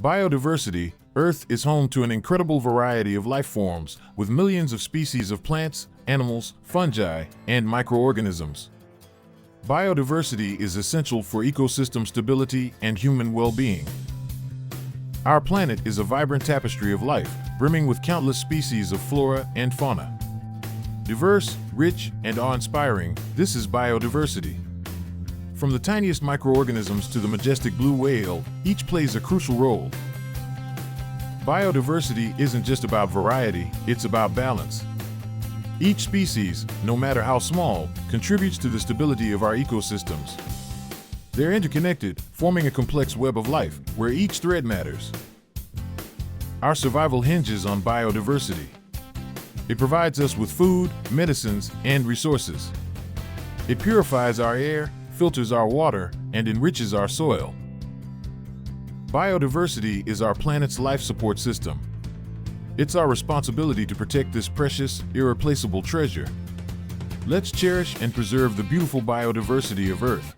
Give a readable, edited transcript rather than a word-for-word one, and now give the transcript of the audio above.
Biodiversity. Earth is home to an incredible variety of life forms, with millions of species of plants, animals, fungi, and microorganisms. Biodiversity is essential for ecosystem stability and human well-being. Our planet is a vibrant tapestry of life, brimming with countless species of flora and fauna. Diverse, rich, and awe-inspiring, this is biodiversity. From the tiniest microorganisms to the majestic blue whale, each plays a crucial role. Biodiversity isn't just about variety, it's about balance. Each species, no matter how small, contributes to the stability of our ecosystems. They're interconnected, forming a complex web of life, where each thread matters. Our survival hinges on biodiversity. It provides us with food, medicines, and resources. It purifies our air, filters our water, and enriches our soil. Biodiversity is our planet's life support system. It's our responsibility to protect this precious, irreplaceable treasure. Let's cherish and preserve the beautiful biodiversity of Earth.